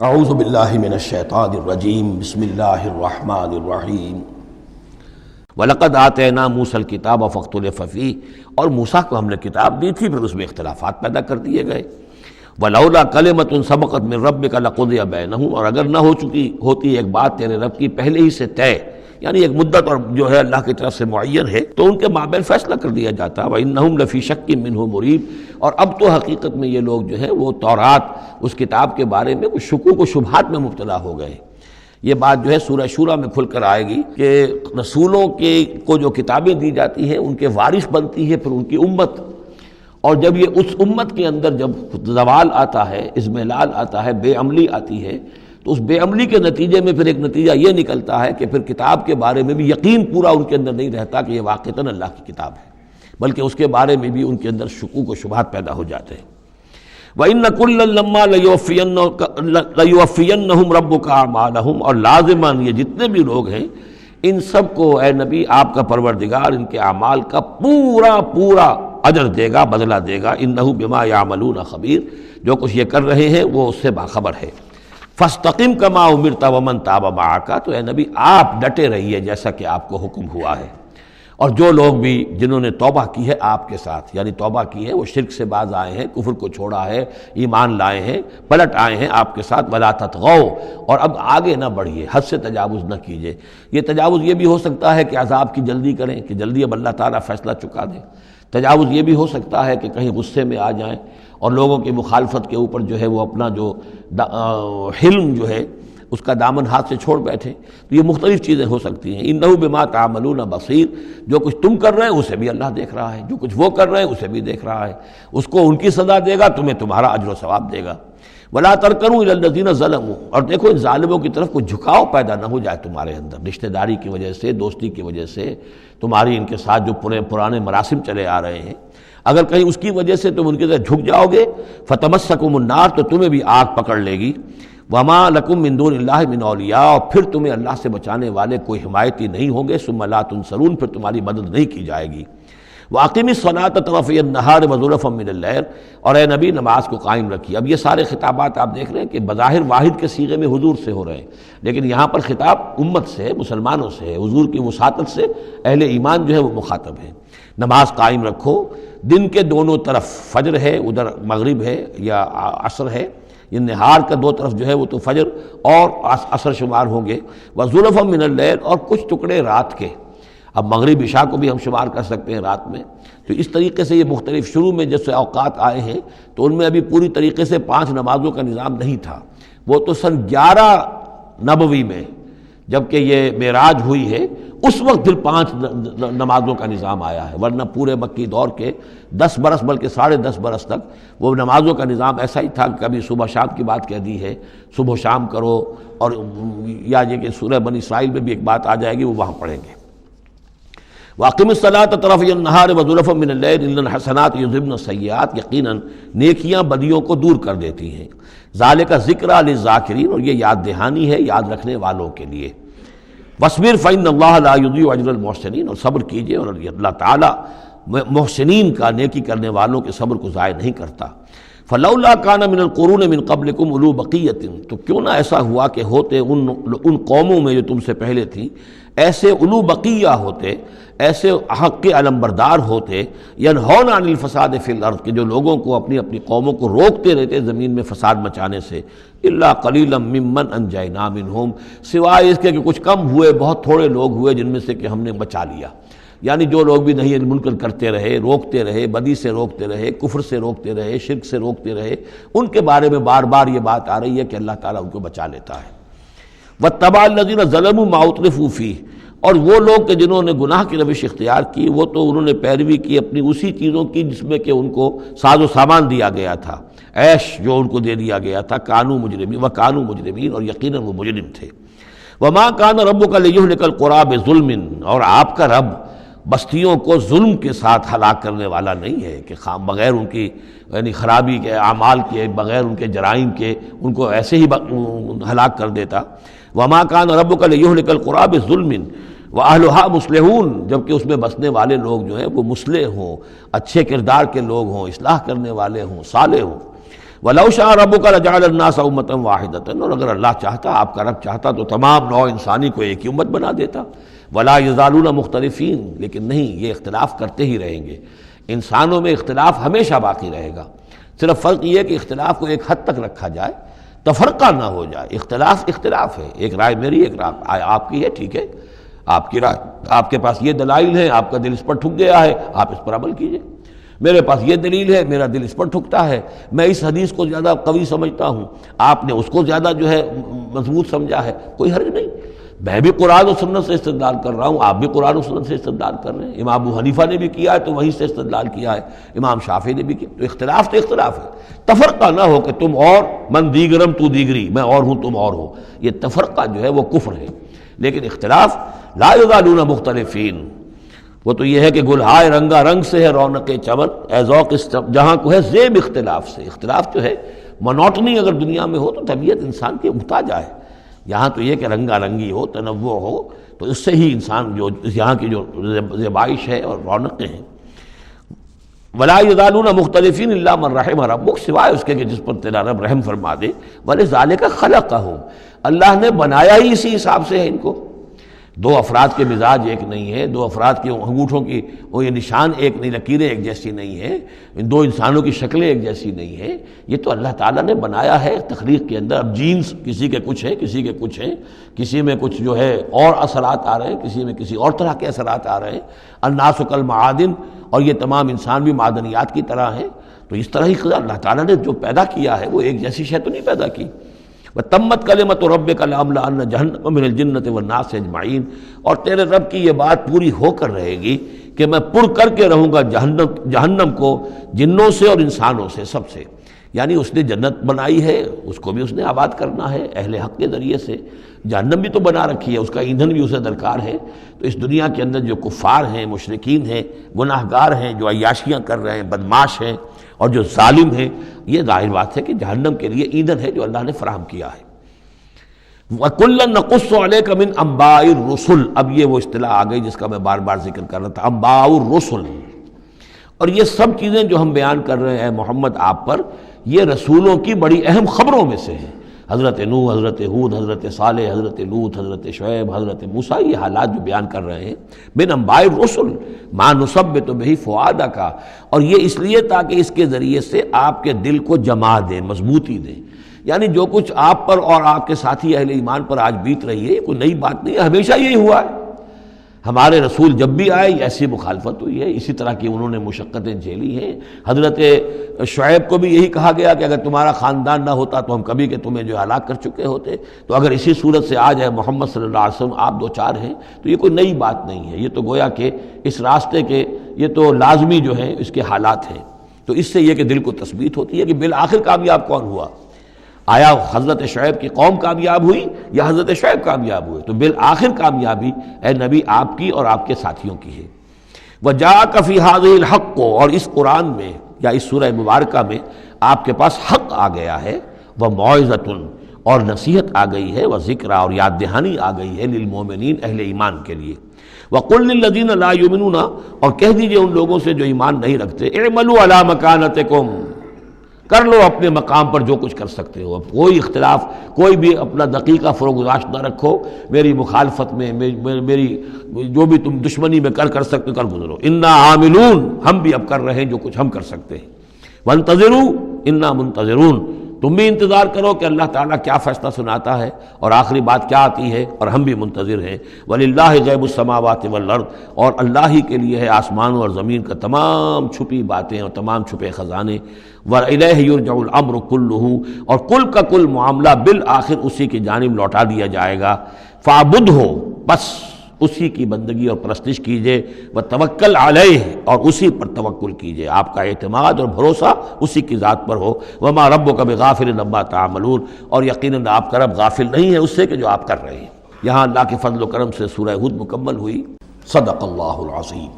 اعوذ باللہ من الشیطان الرجیم بسم اللہ الرحمن الرحیم وَلَقَدْ آتَيْنَا مُوسَى الْكِتَابَ فَاخْتُلِفَ فِيهِ، اور موسیٰ کو ہم نے کتاب دی تھی پھر اس میں اختلافات پیدا کر دیے گئے۔ وَلَوْلَا كَلِمَةٌ سَبَقَتْ مِنْ رَبِّكَ لَقُضِيَ بَيْنَهُمْ، اور اگر نہ ہو چکی ہوتی ایک بات تیرے رب کی پہلے ہی سے طے، یعنی ایک مدت اور جو ہے اللہ کی طرف سے معین ہے، تو ان کے مابین فیصلہ کر دیا جاتا۔ وَإِنَّهُمْ لَفِي شَكٍّ مِّنْهُ مُرِيبٍ، اور اب تو حقیقت میں یہ لوگ جو ہے وہ تورات اس کتاب کے بارے میں کچھ شکوک و شبہات میں مبتلا ہو گئے۔ یہ بات جو ہے سورہ شورى میں کھل کر آئے گی کہ رسولوں کو جو کتابیں دی جاتی ہیں ان کے وارث بنتی ہے پھر ان کی امت، اور جب یہ اس امت کے اندر جب زوال آتا ہے، اضمحلال آتا ہے، بے عملی آتی ہے، تو اس بے عملی کے نتیجے میں پھر ایک نتیجہ یہ نکلتا ہے کہ پھر کتاب کے بارے میں بھی یقین پورا ان کے اندر نہیں رہتا کہ یہ واقعتاً اللہ کی کتاب ہے، بلکہ اس کے بارے میں بھی ان کے اندر شکوک و شبہات پیدا ہو جاتے ہیں۔ وَإِنَّ كُلًّا لَمَّا لَيُوَفِّيَنَّهُمْ رَبُّكَ أَعْمَالَهُمْ، اور لازماً یہ جتنے بھی لوگ ہیں ان سب کو اے نبی آپ کا پروردگار ان کے اعمال کا پورا اجر دے گا، بدلہ دے گا۔ إِنَّهُ بِمَا يَعْمَلُونَ خَبِيرٌ، جو کچھ یہ کر رہے ہیں وہ اس سے باخبر ہے۔ فَاسْتَقِمْ كَمَا أُمِرْتَ وَمَنْ تَابَ مَعَكَ، تو اے نبی آپ ڈٹے رہیے جیسا کہ آپ کو حکم ہوا ہے، اور جو لوگ بھی جنہوں نے توبہ کی ہے آپ کے ساتھ، یعنی توبہ کی ہے، وہ شرک سے باز آئے ہیں، کفر کو چھوڑا ہے، ایمان لائے ہیں، پلٹ آئے ہیں آپ کے ساتھ، وَلَا تَطْغَوْا، اور اب آگے نہ بڑھیے، حد سے تجاوز نہ کیجیے۔ یہ تجاوز یہ بھی ہو سکتا ہے کہ عذاب کی جلدی کریں کہ جلدی اب اللہ تعالیٰ فیصلہ چکا دیں، تجاوز یہ بھی ہو سکتا ہے کہ کہیں غصے میں آ جائیں اور لوگوں کی مخالفت کے اوپر جو ہے وہ اپنا جو حلم جو ہے اس کا دامن ہاتھ سے چھوڑ بیٹھے، تو یہ مختلف چیزیں ہو سکتی ہیں۔ اِنَّهُ بِمَا تَعْمَلُونَ بَصِيرٌ، جو کچھ تم کر رہے ہیں اسے بھی اللہ دیکھ رہا ہے، جو کچھ وہ کر رہے ہیں اسے بھی دیکھ رہا ہے، اس کو ان کی سزا دے گا، تمہیں تمہارا اجر و ثواب دے گا۔ وَلَا تَرْكَنُوا إِلَى الَّذِينَ ظَلَمُوا، اور دیکھو ان ظالموں کی طرف کوئی جھکاؤ پیدا نہ ہو جائے تمہارے اندر، رشتہ داری کی وجہ سے، دوستی کی وجہ سے، تمہاری ان کے ساتھ جو پرانے مراسم چلے آ رہے ہیں، اگر کہیں اس کی وجہ سے تم ان کے طرف جھک جاؤ گے، فَتَمَسَّكُمُ النَّارُ، تو تمہیں بھی آگ پکڑ لے گی۔ وَمَا لَكُم مِّن دُونِ اللَّهِ مِنْ أَوْلِيَاءَ، اور پھر تمہیں اللہ سے بچانے والے کوئی حمایتی نہیں ہوں گے، ثُمَّ لَا تُنصَرُونَ، پھر تمہاری مدد نہیں کی جائے گی۔ وَأَقِمِ الصَّلَاةَ طَرَفَيَ النَّهَارِ وَزُلَفًا مِّنَ اللَّيْلِ، اور اے نبی نماز کو قائم رکھیے۔ اب یہ سارے خطابات آپ دیکھ رہے ہیں کہ بظاہر واحد کے صیغے میں حضور سے ہو رہے ہیں، لیکن یہاں پر خطاب امت سے ہے، مسلمانوں سے ہے، حضور کی وساطت سے اہل ایمان جو ہے وہ مخاطب ہے۔ نماز قائم رکھو، دن کے دونوں طرف، فجر ہے ادھر، مغرب ہے یا عصر ہے، یہ نہار کا دو طرف جو ہے وہ تو فجر اور عصر شمار ہوں گے۔ وَزُلَفًا مِّنَ اللَّيْلِ، اور کچھ ٹکڑے رات کے، اب مغرب عشاء کو بھی ہم شمار کر سکتے ہیں رات میں، تو اس طریقے سے یہ مختلف شروع میں جیسے اوقات آئے ہیں تو ان میں ابھی پوری طریقے سے 5 نمازوں کا نظام نہیں تھا، وہ تو سن 11 نبوی میں جب کہ یہ معراج ہوئی ہے اس وقت پھر 5 نمازوں کا نظام آیا ہے، ورنہ پورے مکی دور کے 10 برس بلکہ 10.5 برس تک وہ نمازوں کا نظام ایسا ہی تھا کہ کبھی صبح شام کی بات کہہ دی ہے، صبح شام کرو، اور یا یہ کہ سورہ بنی اسرائیل میں بھی ایک بات آ جائے گی وہ وہاں پڑھیں گے۔ وَأَقِمِ الصَّلَاةَ طَرَفَيَ النَّهَارِ وَزُلَفًا مِّنَ اللَّيْلِ إِنَّ الْحَسَنَاتِ يُذْهِبْنَ السَّيِّئَاتِ، یقیناً نیکیاں بدیوں کو دور کر دیتی ہیں۔ ذَلِكَ ذِكْرَىٰ لِلذَّاكِرِينَ، اور یہ یاد دہانی ہے یاد رکھنے والوں کے لیے۔ وَاصْبِرْ فَإِنَّ اللَّهَ لَا يُضِيعُ أَجْرَ الْمُحْسِنِينَ، اور صبر کیجئے، اور اللہ تعالیٰ محسنین کا، نیکی کرنے والوں کے صبر کو ضائع نہیں کرتا۔ فَلَوْلَا كَانَ مِنَ الْقُرُونِ مِنْ قَبْلِكُمْ أُولُو بَقِيَّةٍ، تو کیوں نہ ایسا ہوا کہ ہوتے ان قوموں میں جو تم سے پہلے تھیں ایسے اولو بقیہ ہوتے، ایسے حق کے علمبردار ہوتے، ینہون عن الفساد فی الارض، کہ جو لوگوں کو اپنی قوموں کو روکتے رہتے زمین میں فساد مچانے سے، الا قلیلا ممن انجینا منہم، سوائے اس کے کہ کچھ کم ہوئے، بہت تھوڑے لوگ ہوئے جن میں سے کہ ہم نے بچا لیا، یعنی جو لوگ بھی نہیں منکر کرتے رہے، روکتے رہے، بدی سے روکتے رہے، کفر سے روکتے رہے، شرک سے روکتے رہے، ان کے بارے میں بار بار یہ بات آ رہی ہے کہ اللہ تعالیٰ ان کو بچا لیتا ہے۔ وَاتَّبَعَ الَّذِينَ ظَلَمُوا مَا أُتْرِفُوا فِيهِ، اور وہ لوگ کہ جنہوں نے گناہ کی روش اختیار کی وہ تو انہوں نے پیروی کی اپنی اسی چیزوں کی جس میں کہ ان کو ساز و سامان دیا گیا تھا، عیش جو ان کو دے دیا گیا تھا، کانوا مجرمین وکانوا مجرمین، اور یقیناً وہ مجرم تھے۔ وَمَا كَانَ رَبُّكَ لِيُهْلِكَ الْقُرَىٰ بِظُلْمٍ، اور آپ کا رب بستیوں کو ظلم کے ساتھ ہلاک کرنے والا نہیں ہے کہ بغیر ان کی یعنی خرابی کے اعمال کے، بغیر ان کے جرائم کے ان کو ایسے ہی ہلاک کر دیتا۔ وَمَا كَانَ رَبُّكَ لِيُهْلِكَ الْقُرَىٰ بِظُلْمٍ وَأَهْلُهَا مُصْلِحُونَ، جبکہ اس میں بسنے والے لوگ جو ہیں وہ مصلح ہوں، اچھے کردار کے لوگ ہوں، اصلاح کرنے والے ہوں، صالح ہوں۔ وَلَوْ شَاءَ رَبُّكَ لَجَعَلَ النَّاسَ أُمَّةً وَاحِدَةً، اور اگر اللہ چاہتا، آپ کا رب چاہتا تو تمام نوع انسانی کو ایک ہی امت بنا دیتا. وَلَا يَزَالُونَ مُخْتَلِفِينَ، لیکن نہیں، یہ اختلاف کرتے ہی رہیں گے. انسانوں میں اختلاف ہمیشہ باقی رہے گا. صرف فرق یہ ہے کہ اختلاف کو ایک حد تک رکھا جائے، تفرقہ نہ ہو جائے. اختلاف اختلاف ہے، ایک رائے میری، ایک رائے آپ کی ہے، ٹھیک ہے، آپ کی رائے، آپ کے پاس یہ دلائل ہیں، آپ کا دل اس پر ٹھک گیا ہے، آپ اس پر عمل کیجئے. میرے پاس یہ دلیل ہے، میرا دل اس پر ٹھکتا ہے، میں اس حدیث کو زیادہ قوی سمجھتا ہوں، آپ نے اس کو زیادہ جو ہے مضبوط سمجھا ہے، کوئی حرج نہیں. میں بھی قرآن و سنت سے استدلال کر رہا ہوں، آپ بھی قرآن و سنت سے استدلال کر رہے ہیں. امام ابو حنیفہ نے بھی کیا ہے تو وہیں سے استدلال کیا ہے، امام شافعی نے بھی کیا. تو اختلاف ہے. تفرقہ نہ ہو کہ تم اور من دیگرم تو دیگری، میں اور ہوں تم اور ہو. یہ تفرقہ جو ہے وہ کفر ہے. لیکن اختلاف لا یزالون مختلفین، وہ تو یہ ہے کہ گلہائے رنگا رنگ سے ہے رونق چمن، اے ذوق جہاں کو ہے زیب اختلاف سے. اختلاف جو ہے مونوٹنی اگر دنیا میں ہو تو طبیعت انسان کی اگتا جائے. یہاں تو یہ کہ رنگا رنگی ہو، تنوع ہو، تو اس سے ہی انسان جو یہاں کی جو زیبائش ہے اور رونقیں ہیں. ولا یزالون مختلفین الا من رحم ربک، سوائے اس کے کہ جس پر تیرا رب رحم فرما دے. ولذالک خلقہم، اللہ نے بنایا ہی اسی حساب سے ہے ان کو. دو افراد کے مزاج ایک نہیں ہے، دو افراد کے انگوٹھوں کی وہ یہ نشان ایک نہیں، لکیریں ایک جیسی نہیں ہیں، ان دو انسانوں کی شکلیں ایک جیسی نہیں ہیں. یہ تو اللہ تعالیٰ نے بنایا ہے تخلیق کے اندر. اب جینز کسی کے کچھ ہیں، کسی کے کچھ ہیں، کسی میں کچھ جو ہے اور اثرات آ رہے ہیں، کسی میں کسی اور طرح کے اثرات آ رہے ہیں. الناس کالمعادن، اور یہ تمام انسان بھی معدنیات کی طرح ہیں. تو اس طرح ہی اللہ تعالیٰ نے جو پیدا کیا ہے وہ ایک جیسی شے تو نہیں پیدا کی. وَتَمَّتْ كَلِمَةُ رَبِّكَ لَأَمْلَأَنَّ جَهَنَّمَ مِنَ الْجِنَّةِ وَالنَّاسِ أَجْمَعِينَ، اور تیرے رب کی یہ بات پوری ہو کر رہے گی کہ میں پر کر کے رہوں گا جہنم کو جنوں سے اور انسانوں سے، سب سے. یعنی اس نے جنت بنائی ہے، اس کو بھی اس نے آباد کرنا ہے اہل حق کے ذریعے سے. جہنم بھی تو بنا رکھی ہے، اس کا ایندھن بھی اسے درکار ہے. تو اس دنیا کے اندر جو کفار ہیں، مشرکین ہیں، گناہ گار ہیں، جو عیاشیاں کر رہے ہیں، بدماش ہیں اور جو ظالم ہیں، یہ ظاہر بات ہے کہ جہنم کے لیے ایندھن ہے جو اللہ نے فراہم کیا ہے. وَكُلًّا نَقُصُّ عَلَيْكَ مِنْ أَنْبَاءِ الرُّسُلِ، اب یہ وہ اصطلاح آ گئی جس کا میں بار بار ذکر کر رہا تھا، انباء الرسل. اور یہ سب چیزیں جو ہم بیان کر رہے ہیں محمد آپ پر، یہ رسولوں کی بڑی اہم خبروں میں سے ہیں. حضرت نوح، حضرت ہود، حضرت صالح، حضرت لوط، حضرت شعیب، حضرت موسیٰ، یہ حالات جو بیان کر رہے ہیں. من انباء الرسل ما نثبت بہ فؤادک، اور یہ اس لیے تاکہ اس کے ذریعے سے آپ کے دل کو جما دیں، مضبوطی دیں. یعنی جو کچھ آپ پر اور آپ کے ساتھی اہل ایمان پر آج بیت رہی ہے، یہ کوئی نئی بات نہیں ہے، ہمیشہ یہی ہوا ہے. ہمارے رسول جب بھی آئے ایسی مخالفت ہوئی ہے، اسی طرح کی انہوں نے مشقتیں جھیلی ہیں. حضرت شعیب کو بھی یہی کہا گیا کہ اگر تمہارا خاندان نہ ہوتا تو ہم کبھی کہ تمہیں جو ہلاک کر چکے ہوتے. تو اگر اسی صورت سے آ جائے محمد صلی اللہ علیہ وسلم، آپ دو چار ہیں، تو یہ کوئی نئی بات نہیں ہے. یہ تو گویا کہ اس راستے کے یہ تو لازمی جو ہیں اس کے حالات ہیں. تو اس سے یہ کہ دل کو تثبیت ہوتی ہے کہ بالآخر کامیاب کون ہوا. آیا حضرت شعیب کی قوم کامیاب ہوئی یا حضرت شعیب کامیاب ہوئے؟ تو بالآخر کامیابی اے نبی آپ کی اور آپ کے ساتھیوں کی ہے. وَجَاءَكَ فِي هَذِهِ الْحَقُّ، اور اس قرآن میں یا اس سورہ مبارکہ میں آپ کے پاس حق آ گیا ہے. وَمَوْعِظَةٌ، اور نصیحت آ گئی ہے. وَذِكْرَىٰ، اور یاد دہانی آ گئی ہے. لِلْمُؤْمِنِينَ، اہل ایمان کے لیے. وَقُلْ لِلَّذِينَ لَا يُؤْمِنُونَ، اور کہہ دیجئے ان لوگوں سے جو ایمان نہیں رکھتے، اعملوا علی مکانتکم، کر لو اپنے مقام پر جو کچھ کر سکتے ہو. اب کوئی اختلاف، کوئی بھی اپنا دقیقہ فروگزاشت نہ رکھو. میری مخالفت میں، میری جو بھی تم دشمنی میں کر سکتے کر گزرو. انا عاملون، ہم بھی اب کر رہے ہیں جو کچھ ہم کر سکتے ہیں. وانتظروا انا منتظرون، تم بھی انتظار کرو کہ اللہ تعالیٰ کیا فیصلہ سناتا ہے اور آخری بات کیا آتی ہے، اور ہم بھی منتظر ہیں. وَلِلَّهِ غیب السماوات والارض، اور اللہ ہی کے لیے ہے آسمانوں اور زمین کا تمام چھپی باتیں اور تمام چھپے خزانے. وَإِلَيْهِ يُرْجَعُ الْأَمْرُ كُلُّهُ، اور کل کا کل معاملہ بالآخر اسی کی جانب لوٹا دیا جائے گا. فَاعْبُدْهُ، بس اسی کی بندگی اور پرستش کیجئے. وَتَوَكَّلْ عَلَيْهِ، اور اسی پر توکل کیجئے. آپ کا اعتماد اور بھروسہ اسی کی ذات پر ہو. وَمَا رَبُّكَ بِغَافِلٍ عَمَّا تَعْمَلُونَ، اور یقیناً آپ کا رب غافل نہیں ہے اس سے کہ جو آپ کر رہے ہیں. یہاں اللہ کے فضل و کرم سے سورہ ہود مکمل ہوئی. صدق اللہ العظیم.